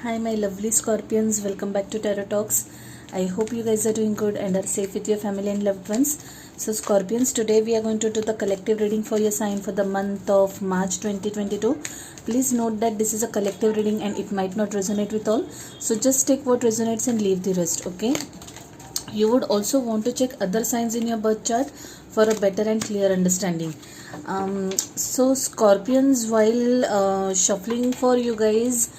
Hi, my lovely Scorpions. Welcome back to Tarot Talks. I hope you guys are doing good and are safe with your family and loved ones. So, Scorpions, today we are going to do the collective reading for your sign for the month of March 2022. Please note that this is a collective reading and it might not resonate with all. So, just take what resonates and leave the rest, okay? You would also want to check other signs in your birth chart for a better and clear understanding. So, Scorpions, while shuffling for you guys,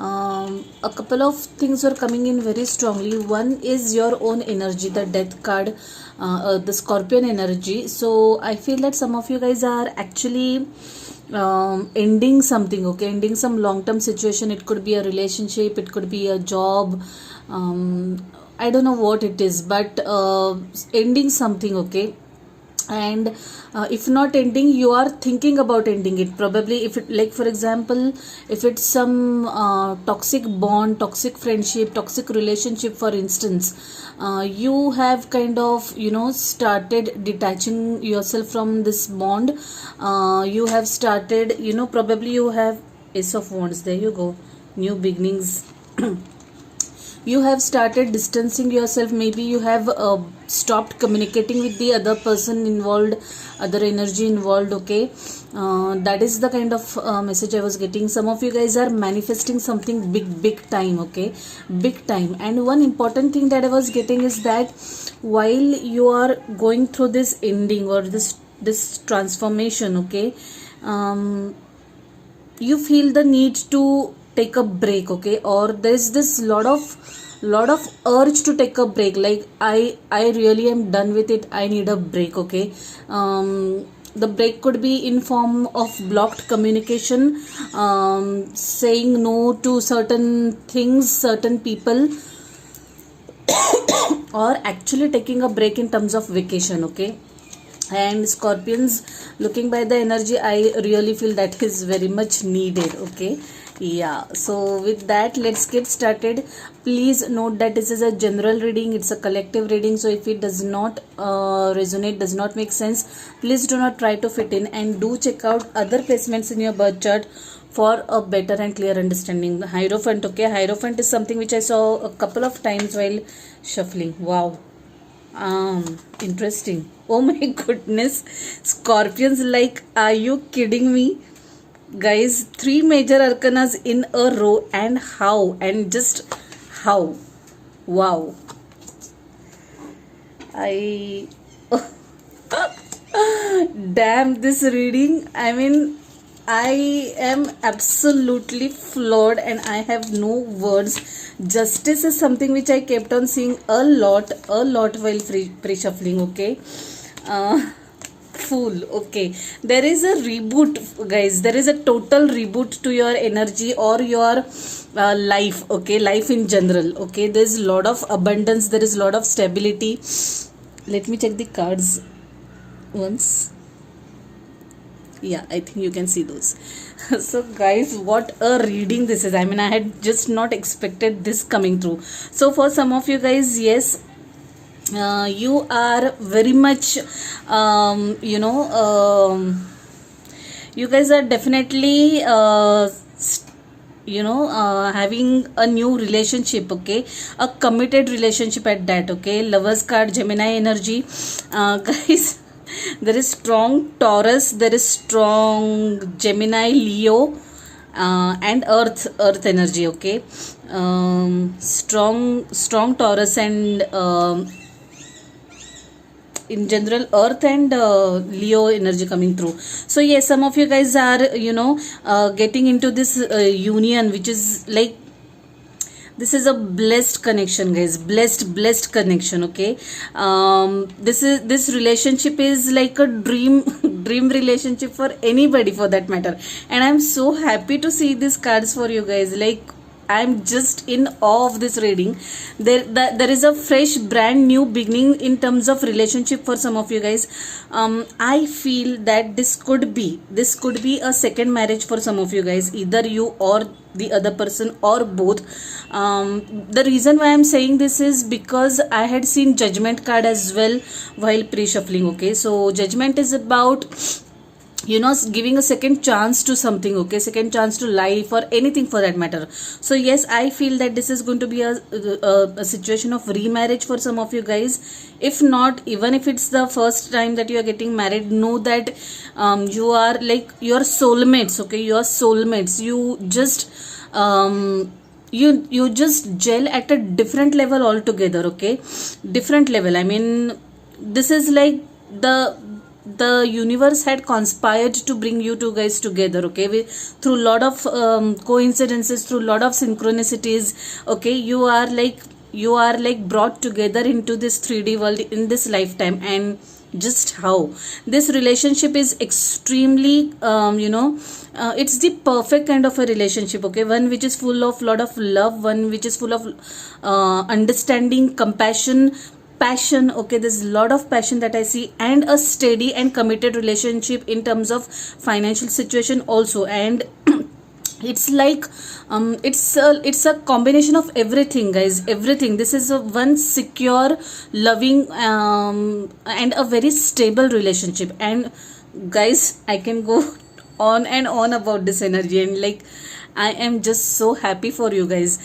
a couple of things are coming in very strongly. One is your own energy, the death card, the Scorpion energy. So I feel that some of you guys are actually ending something, okay, ending some long-term situation. It could be a relationship, it could be a job, I don't know what it is, but ending something, okay. And if not ending, you are thinking about ending it. Probably, if it, like for example, if it's some toxic bond, toxic friendship, toxic relationship, for instance, you have kind of started detaching yourself from this bond. You have started, probably you have Ace of Wands. There you go, new beginnings. You have started distancing yourself. Maybe you have stopped communicating with the other person involved, other energy involved, okay. That is the kind of message I was getting. Some of you guys are manifesting something big time, okay, big time. And one important thing that I was getting is that while you are going through this ending or this transformation, okay, you feel the need to take a break, okay, or there's this lot of urge to take a break, like I really am done with it, I need a break, okay. The break could be in form of blocked communication, saying no to certain things, certain people, or actually taking a break in terms of vacation, okay. And Scorpions, looking by the energy, I really feel that is very much needed, okay. Yeah, so with that, let's get started. Please note that this is a general reading, it's a collective reading, so if it does not resonate, does not make sense, please do not try to fit in, and do check out other placements in your birth chart for a better and clear understanding. The Hierophant, okay, Hierophant is something which I saw a couple of times while shuffling. Wow, interesting. Oh my goodness, Scorpions, like, are you kidding me? Guys, 3 major arcanas in a row, and how, and just how. Wow, I damn, this reading, I mean, I am absolutely floored and I have no words. Justice is something which I kept on seeing a lot while pre-shuffling, okay. Fool, okay, there is a reboot, guys, there is a total reboot to your energy or your life, okay, life in general, okay. There's a lot of abundance, there is a lot of stability. Let me check the cards once. Yeah, I think you can see those. So guys, what a reading this is. I mean, I had just not expected this coming through. So for some of you guys, yes, you are very much you guys are definitely having a new relationship, okay, a committed relationship at that, okay. Lovers card, Gemini energy, guys. There is strong Taurus, there is strong Gemini, Leo, and Earth energy, okay. Strong Taurus and in general Earth and Leo energy coming through. So yes, some of you guys are getting into this union, which is like, this is a blessed connection, guys, blessed connection, okay. This relationship is like a dream relationship for anybody, for that matter. And I'm so happy to see these cards for you guys. Like, I'm just in awe of this reading. There is a fresh, brand new beginning in terms of relationship for some of you guys. I feel that this could be a second marriage for some of you guys, either you or the other person, or both. The reason why I'm saying this is because I had seen Judgment card as well while pre-shuffling, okay. So Judgment is about giving a second chance to something, okay, second chance to life or anything for that matter. So yes, I feel that this is going to be a situation of remarriage for some of you guys. If not, even if it's the first time that you are getting married, know that you are like your soulmates, okay, your soulmates. You just you just gel at a different level altogether, okay, different level. I mean, this is like the universe had conspired to bring you two guys together, okay, through lot of coincidences, through lot of synchronicities, okay. You are like brought together into this 3D world in this lifetime. And just how this relationship is extremely it's the perfect kind of a relationship, okay, one which is full of lot of love, one which is full of understanding, compassion, passion, okay. There's a lot of passion that I see, and a steady and committed relationship in terms of financial situation also. And it's like it's a combination of everything, guys, everything. This is a one secure, loving, and a very stable relationship. And guys, I can go on and on about this energy, and like I am just so happy for you guys.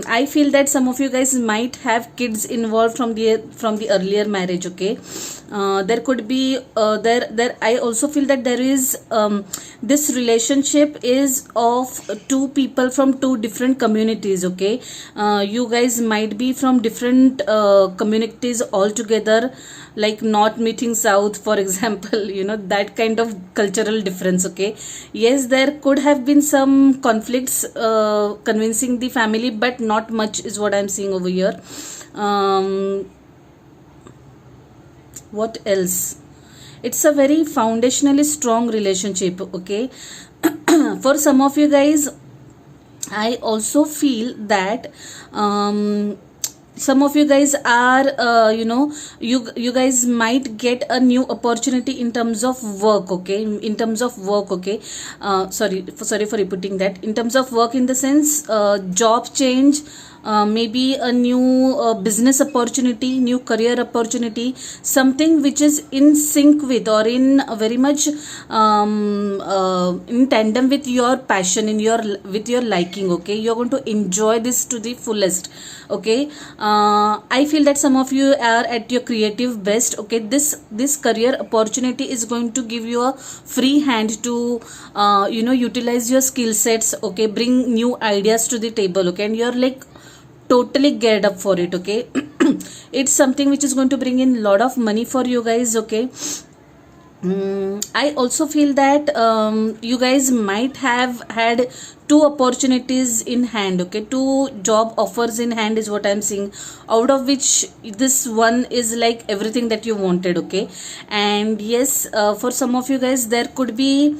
I feel that some of you guys might have kids involved from the earlier marriage, okay. There could be there I also feel that there is this relationship is of two people from two different communities, okay. You guys might be from different communities altogether, like north meeting south, for example, that kind of cultural difference, okay. Yes, there could have been some conflicts convincing the family, but not much is what I'm seeing over here. What else? It's a very foundationally strong relationship, okay. For some of you guys, I also feel that some of you guys are you guys might get a new opportunity in terms of work, okay, in terms of work, okay. Sorry for repeating that. In terms of work, in the sense job change, maybe a new business opportunity, new career opportunity, something which is in sync with or in very much in tandem with your passion, with your liking, okay. You're going to enjoy this to the fullest, okay. I feel that some of you are at your creative best, okay. This career opportunity is going to give you a free hand to utilize your skill sets, okay, bring new ideas to the table, okay, and you're like totally geared up for it, okay. It's something which is going to bring in a lot of money for you guys, okay. I also feel that you guys might have had two opportunities in hand, okay, two job offers in hand is what I'm seeing, out of which this one is like everything that you wanted, okay. And yes, for some of you guys there could be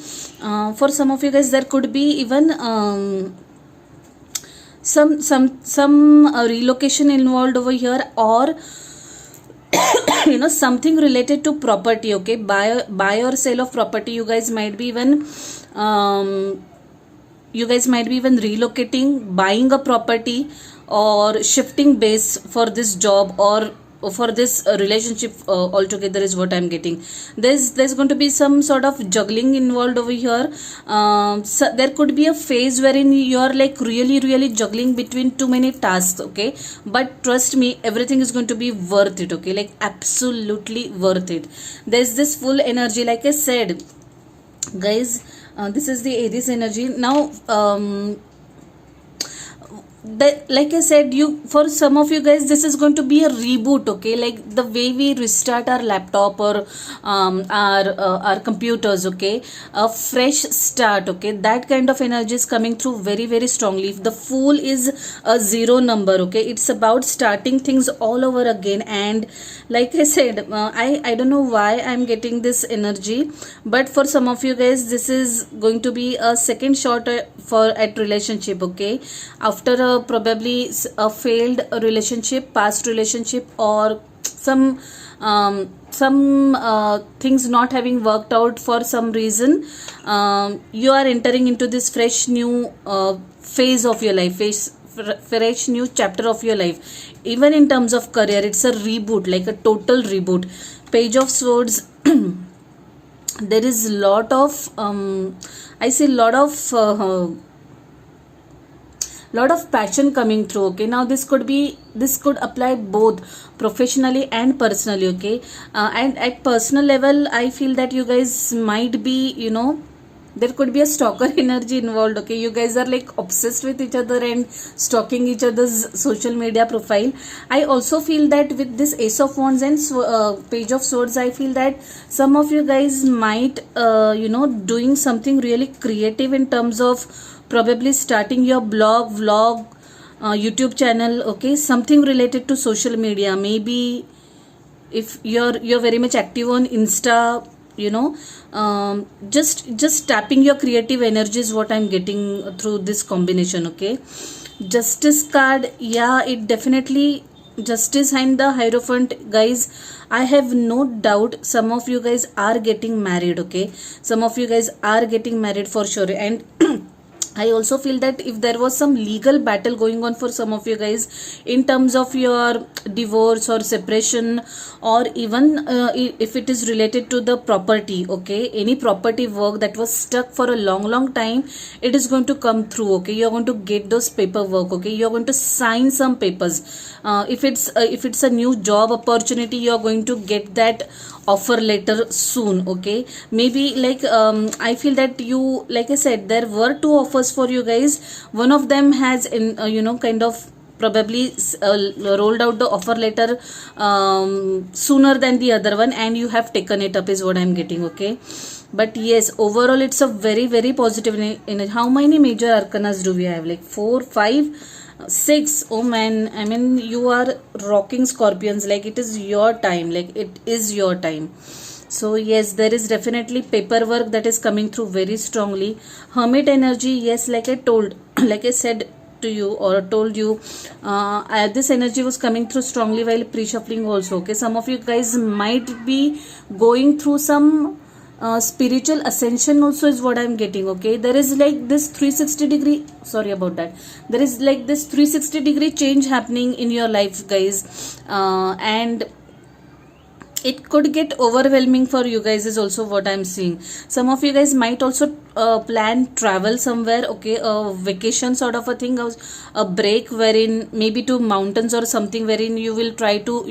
even some relocation involved over here, or something related to property, okay. Buy or sale of property. You guys might be even relocating, buying a property, or shifting base for this job or for this relationship altogether is what I'm getting. There's going to be some sort of juggling involved over here. So there could be a phase wherein you're like really juggling between too many tasks, okay. But trust me, everything is going to be worth it, okay, like absolutely worth it. There's this full energy, like I said, guys. This is the Aries energy now. Like I said, for some of you guys this is going to be a reboot, okay, like the way we restart our laptop or our computers, okay, a fresh start, okay. That kind of energy is coming through very strongly. If the Fool is a zero number, okay, it's about starting things all over again. And like I said, I don't know why I'm getting this energy, but for some of you guys this is going to be a second shot at relationship, okay, after probably a failed relationship, past relationship, or some things not having worked out for some reason. You are entering into this fresh new phase of your life, fresh new chapter of your life. Even in terms of career, it's a reboot, like a total reboot. Page of Swords there is lot of I see lot of passion coming through. Okay, now this could apply both professionally and personally. Okay, and at personal level I feel that you guys might be, there could be a stalker energy involved. Okay, you guys are like obsessed with each other and stalking each other's social media profile. I also feel that with this Ace of Wands and Page of Swords, I feel that some of you guys might doing something really creative in terms of probably starting your vlog, YouTube channel. Okay, something related to social media. Maybe if you're very much active on Insta, just tapping your creative energy is what I'm getting through this combination. Okay, Justice card, yeah, it definitely, Justice and the Hierophant, guys, I have no doubt some of you guys are getting married. Okay, some of you guys are getting married for sure. And I also feel that if there was some legal battle going on for some of you guys in terms of your divorce or separation, or even if it is related to the property, okay, any property work that was stuck for a long time, it is going to come through. Okay, you're going to get those paperwork. Okay, you're going to sign some papers. If it's a new job opportunity, you're going to get that offer letter soon. Okay, maybe like I feel that you, like I said, there were two offers for you guys. One of them has kind of probably rolled out the offer letter sooner than the other one, and you have taken it up is what I'm getting. Okay, but yes, overall it's a very positive energy. How many major arcanas do we have? Like 4, 5, 6. Oh man, I mean, you are rocking, Scorpions. Like, it is your time. Like, it is your time. So yes, there is definitely paperwork that is coming through very strongly. Hermit energy, yes, like I told, like I said to you or told you, this energy was coming through strongly while pre-shuffling also. Okay, some of you guys might be going through some spiritual ascension also is what I'm getting. Okay, there is like this 360-degree, sorry about that, there is like this 360-degree change happening in your life, guys, and it could get overwhelming for you guys is also what I'm seeing. Some of you guys might also plan travel somewhere. Okay, a vacation sort of a thing, a break wherein maybe to mountains or something, wherein you will try to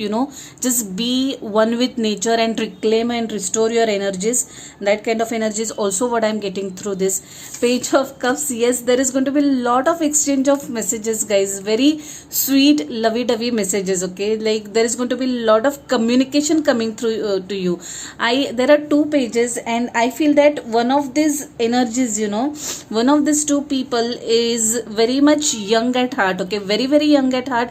just be one with nature and reclaim and restore your energies. That kind of energy is also what I'm getting through this Page of Cups. Yes, there is going to be a lot of exchange of messages, guys, very sweet lovey-dovey messages. Okay, like there is going to be a lot of communication coming through to you. There are two pages, and I feel that one of these energies, one of these two people is very much young at heart. Okay, very young at heart,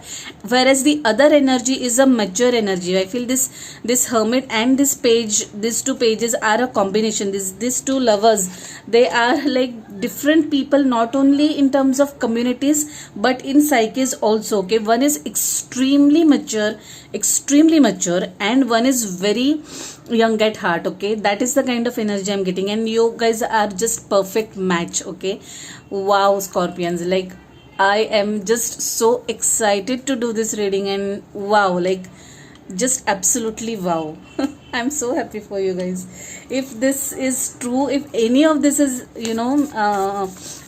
whereas the other energy is a mature energy. I feel this Hermit and this page, these two pages are a combination. These two lovers, they are like different people, not only in terms of communities but in psyches also. Okay, one is extremely mature, and one is very young at heart. Okay, that is the kind of energy I'm getting, and you guys are just perfect match. Okay, wow, Scorpions, like I am just so excited to do this reading, and wow, like just absolutely wow. I'm so happy for you guys. If this is true, if any of this is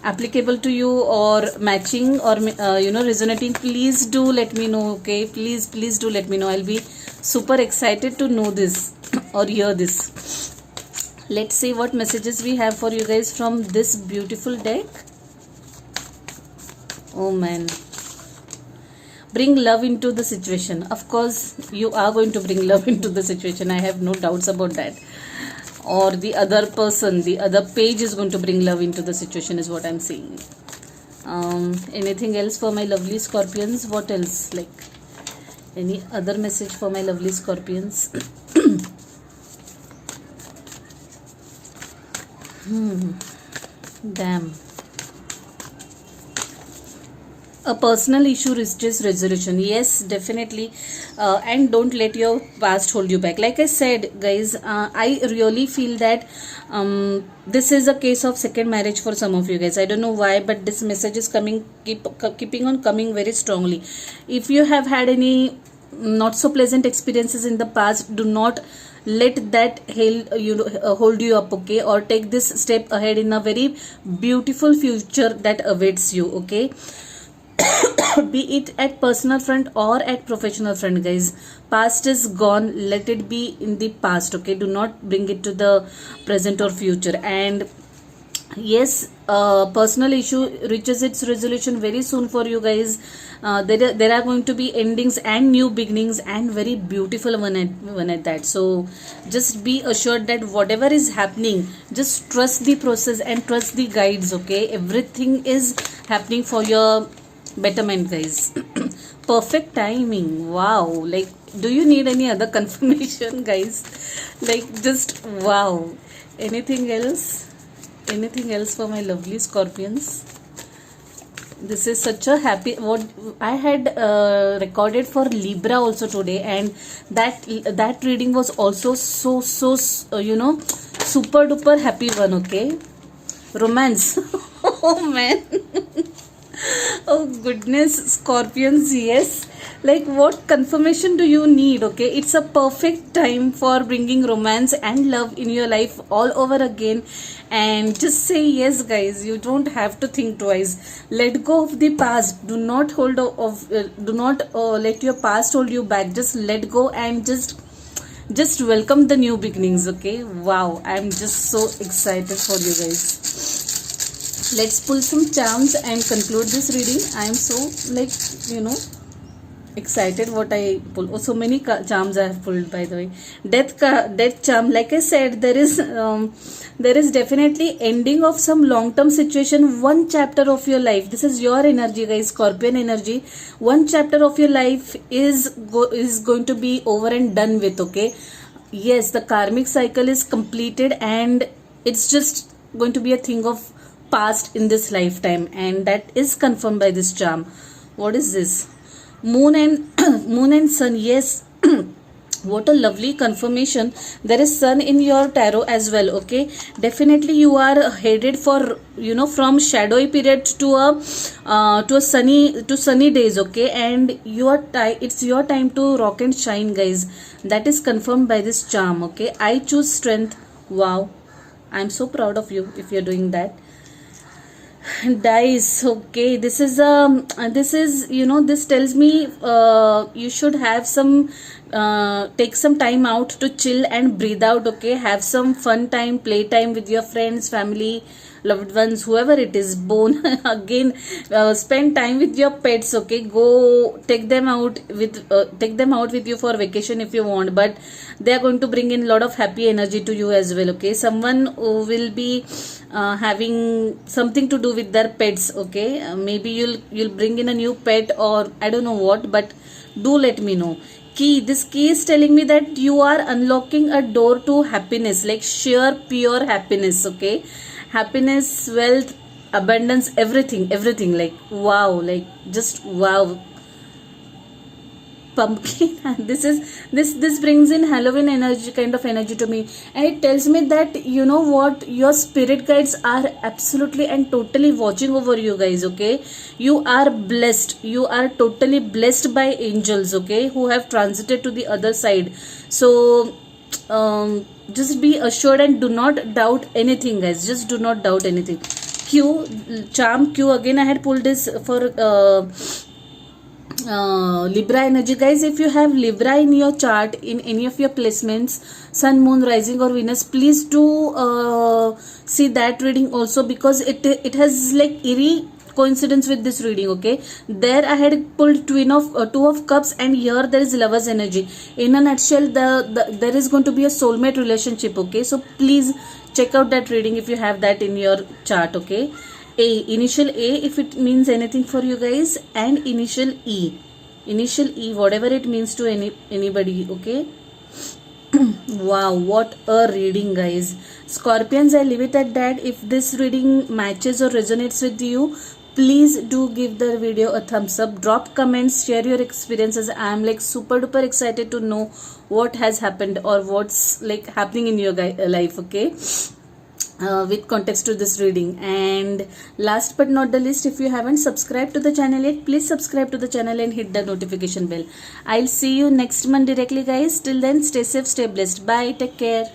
applicable to you or matching or resonating, please do let me know. Okay, please do let me know. I'll be super excited to know this or hear this. Let's see what messages we have for you guys from this beautiful deck. Oh man, bring love into the situation. Of course, you are going to bring love into the situation. I have no doubts about that. Or the other person, the other page is going to bring love into the situation is what I'm seeing. Anything else for my lovely Scorpions? What else? Like any other message for my lovely Scorpions? Damn. A personal issue reaches resolution. Yes, definitely. And don't let your past hold you back. Like I said, guys, I really feel that this is a case of second marriage for some of you guys. I don't know why, but this message is keeping on coming very strongly. If you have had any not so pleasant experiences in the past, do not let that hold you up, okay, or take this step ahead in a very beautiful future that awaits you, okay. Be it at personal front or at professional front, guys. Past is gone, let it be in the past, okay. Do not bring it to the present or future. And yes, personal issue reaches its resolution very soon for you guys. There are going to be endings and new beginnings, and very beautiful one at that. So just be assured that whatever is happening, just trust the process and trust the guides, okay. Everything is happening for your betterment, guys. Perfect timing, wow. Like, do you need any other confirmation, guys? Like, just wow. Anything else for my lovely Scorpions? This is such a happy, what I had recorded for Libra also today, and that reading was also so super duper happy one, okay. Romance. Oh man. Oh goodness, Scorpions, yes. Like, what confirmation do you need, okay? It's a perfect time for bringing romance and love in your life all over again. And just say yes, guys. You don't have to think twice. Let go of the past. Do not let your past hold you back. Just let go and just welcome the new beginnings, okay. Wow, I'm just so excited for you guys. Let's pull some charms and conclude this reading. I am so, like, excited what I pull. Oh, so many charms I have pulled, by the way. Death charm. Like I said, there is definitely ending of some long-term situation. One chapter of your life. This is your energy, guys. Scorpion energy. One chapter of your life is going to be over and done with. Okay. Yes, the karmic cycle is completed, and it's just going to be a thing of past in this lifetime, and that is confirmed by this charm. What is this? Moon and moon and sun. Yes. What a lovely confirmation. There is sun in your tarot as well, okay. Definitely you are headed for, from shadowy period to a sunny days, okay. And it's your time to rock and shine, guys. That is confirmed by this charm, okay. I choose strength. Wow, I'm so proud of you if you're doing that. Dice, okay. This tells me you should have take some time out to chill and breathe out, okay. Have some fun time, play time with your friends, family, loved ones, whoever it is. Bone again. Spend time with your pets, okay. Go take them out with you for vacation if you want, but they are going to bring in a lot of happy energy to you as well, okay. Someone who will be having something to do with their pets, okay. Maybe you'll bring in a new pet, or I don't know what, but do let me know. This key is telling me that you are unlocking a door to happiness, like sheer pure happiness, okay. Happiness, wealth, abundance, everything, like wow, like just wow. Pumpkin. This brings in Halloween kind of energy to me, and it tells me that your spirit guides are absolutely and totally watching over you guys, okay. You are blessed, you are totally blessed by angels, okay, who have transited to the other side. So just be assured and do not doubt anything, guys. Just do not doubt anything. Charm Q. Again, I had pulled this for Libra energy, guys. If you have Libra in your chart, in any of your placements, Sun, Moon, Rising or Venus, please do see that reading also, because it has like eerie coincidence with this reading, okay. There I had pulled Two of Cups, and here there is Lover's energy. In a nutshell, there is going to be a soulmate relationship, okay. So please check out that reading if you have that in your chart, okay. Initial A, if it means anything for you guys, and initial E, whatever it means to anybody, okay. Wow, what a reading, guys. Scorpions, I leave it at that. If this reading matches or resonates with you, please do give the video a thumbs up, drop comments, share your experiences. I am like super duper excited to know what has happened or what's like happening in your life, okay. with context to this reading. And last but not the least, if you haven't subscribed to the channel yet, please subscribe to the channel and hit the notification bell. I'll see you next month directly, guys. Till then, stay safe, stay blessed. Bye, take care.